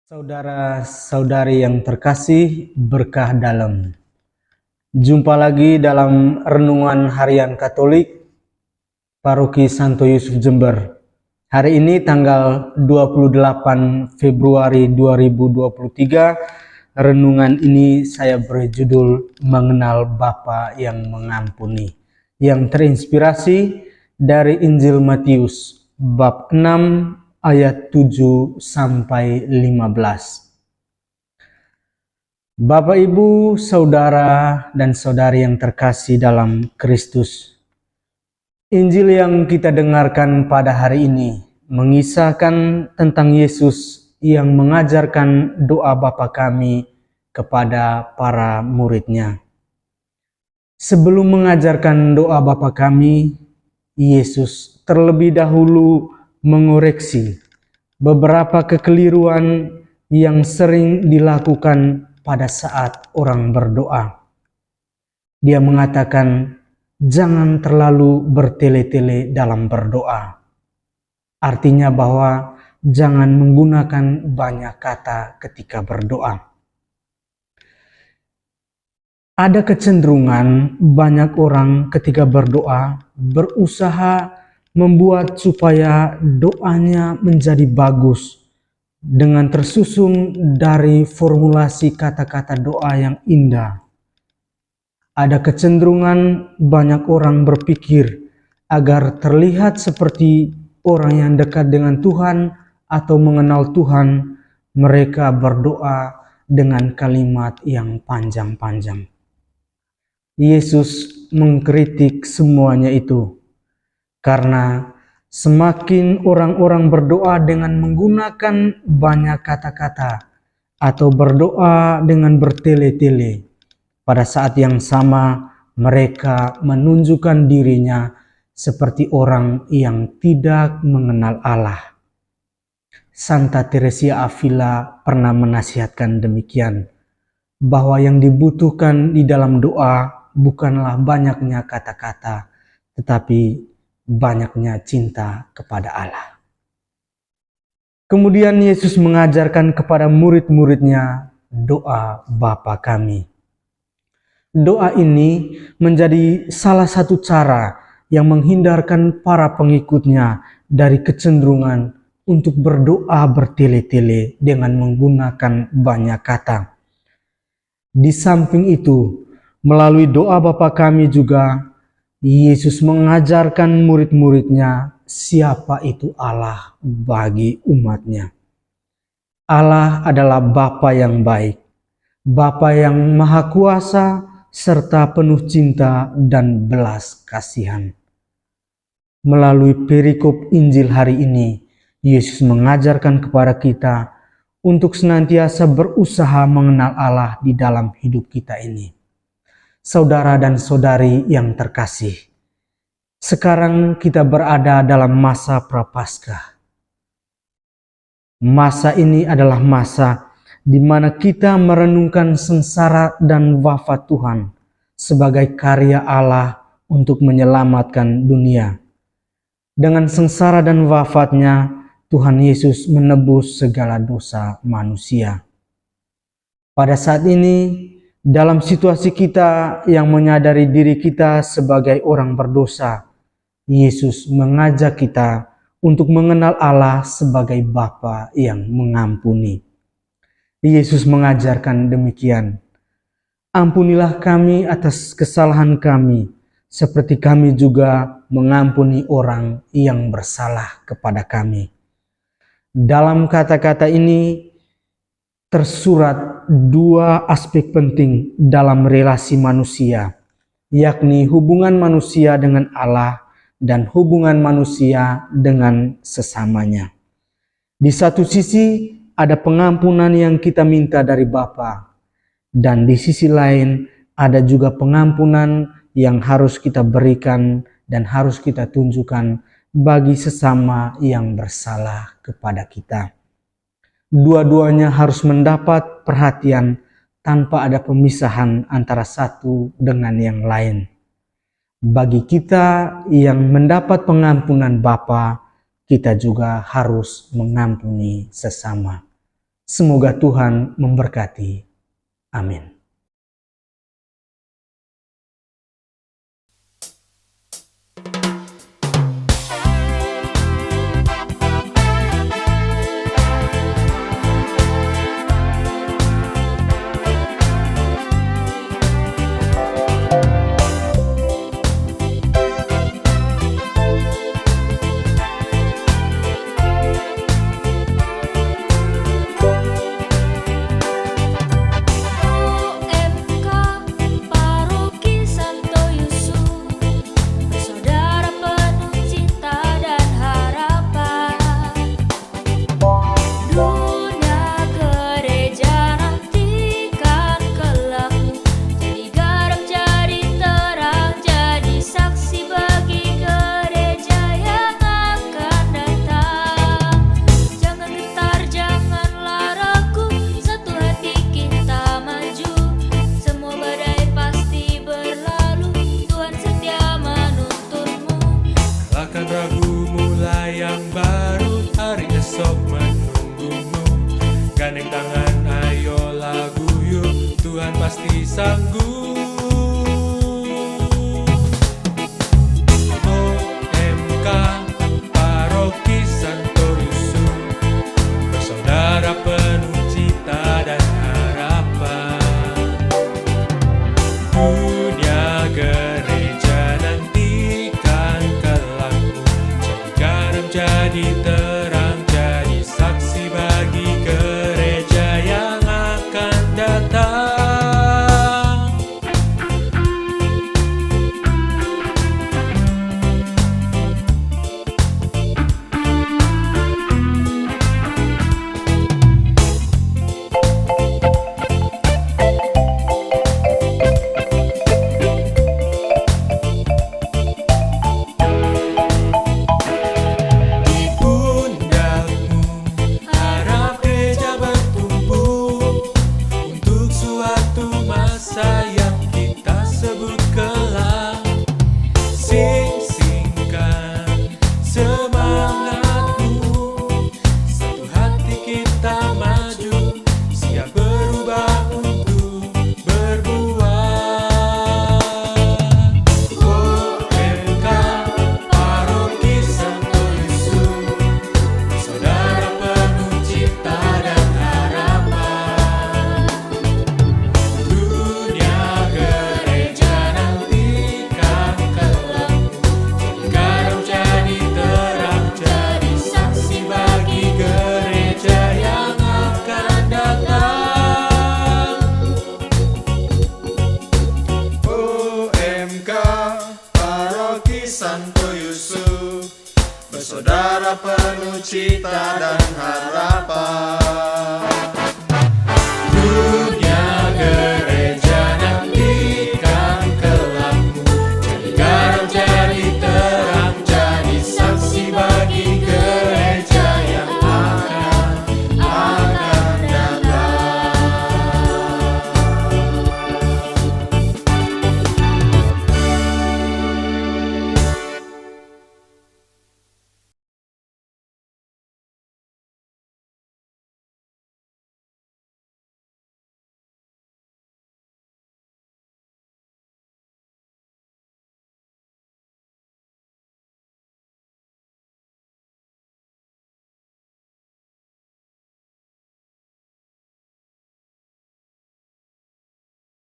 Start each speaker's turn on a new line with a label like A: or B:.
A: Saudara-saudari yang terkasih, berkah dalam. Jumpa lagi dalam Renungan Harian Katolik Paroki Santo Yusuf Jember. Hari ini tanggal 28 Februari 2023. Renungan ini saya beri judul Mengenal Bapa yang Mengampuni, yang terinspirasi dari Injil Matius bab 6 ayat 7 sampai 15. Bapak, Ibu, saudara dan saudari yang terkasih dalam Kristus. Injil yang kita dengarkan pada hari ini mengisahkan tentang Yesus yang mengajarkan doa Bapa kami kepada para murid-Nya. Sebelum mengajarkan doa Bapa kami, Yesus terlebih dahulu mengoreksi beberapa kekeliruan yang sering dilakukan pada saat orang berdoa. Dia mengatakan, jangan terlalu bertele-tele dalam berdoa. Artinya bahwa jangan menggunakan banyak kata ketika berdoa. Ada kecenderungan banyak orang ketika berdoa berusaha membuat supaya doanya menjadi bagus dengan tersusun dari formulasi kata-kata doa yang indah. Ada kecenderungan banyak orang berpikir agar terlihat seperti orang yang dekat dengan Tuhan atau mengenal Tuhan, mereka berdoa dengan kalimat yang panjang-panjang. Yesus mengkritik semuanya itu. Karena semakin orang-orang berdoa dengan menggunakan banyak kata-kata atau berdoa dengan bertele-tele, pada saat yang sama mereka menunjukkan dirinya seperti orang yang tidak mengenal Allah. Santa Teresia Avila pernah menasihatkan demikian, bahwa yang dibutuhkan di dalam doa bukanlah banyaknya kata-kata, tetapi banyaknya cinta kepada Allah. Kemudian Yesus mengajarkan kepada murid-muridnya doa Bapa kami. Doa ini menjadi salah satu cara yang menghindarkan para pengikutnya dari kecenderungan untuk berdoa bertele-tele dengan menggunakan banyak kata. Di samping itu, melalui doa Bapa kami juga Yesus mengajarkan murid-muridnya siapa itu Allah bagi umatnya. Allah adalah Bapa yang baik, Bapa yang maha kuasa serta penuh cinta dan belas kasihan. Melalui perikop Injil hari ini, Yesus mengajarkan kepada kita untuk senantiasa berusaha mengenal Allah di dalam hidup kita ini. Saudara dan saudari yang terkasih, sekarang kita berada dalam masa Prapaskah. Masa ini adalah masa di mana kita merenungkan sengsara dan wafat Tuhan sebagai karya Allah untuk menyelamatkan dunia. Dengan sengsara dan wafatnya, Tuhan Yesus menebus segala dosa manusia. Pada saat ini, dalam situasi kita yang menyadari diri kita sebagai orang berdosa, Yesus mengajak kita untuk mengenal Allah sebagai Bapa yang mengampuni. Yesus mengajarkan demikian, ampunilah kami atas kesalahan kami, seperti kami juga mengampuni orang yang bersalah kepada kami. Dalam kata-kata ini tersurat dua aspek penting dalam relasi manusia, yakni hubungan manusia dengan Allah dan hubungan manusia dengan sesamanya. Di satu sisi ada pengampunan yang kita minta dari Bapa, dan di sisi lain ada juga pengampunan yang harus kita berikan dan harus kita tunjukkan bagi sesama yang bersalah kepada kita. Dua-duanya harus mendapat perhatian tanpa ada pemisahan antara satu dengan yang lain. Bagi kita yang mendapat pengampunan Bapa, kita juga harus mengampuni sesama. Semoga Tuhan memberkati. Amin.
B: Gandeng tangan, ayolah guyup, Tuhan pasti sanggup. OMK Paroki Santo Yusuf, bersaudara penuh cita dan harapan. Dunia gereja nantikan kelakmu, jadi garam, jadi terang, jadi saksi bagi gereja yang akan datang. Santo Yusuf, bersaudara penuh cita dan harapan.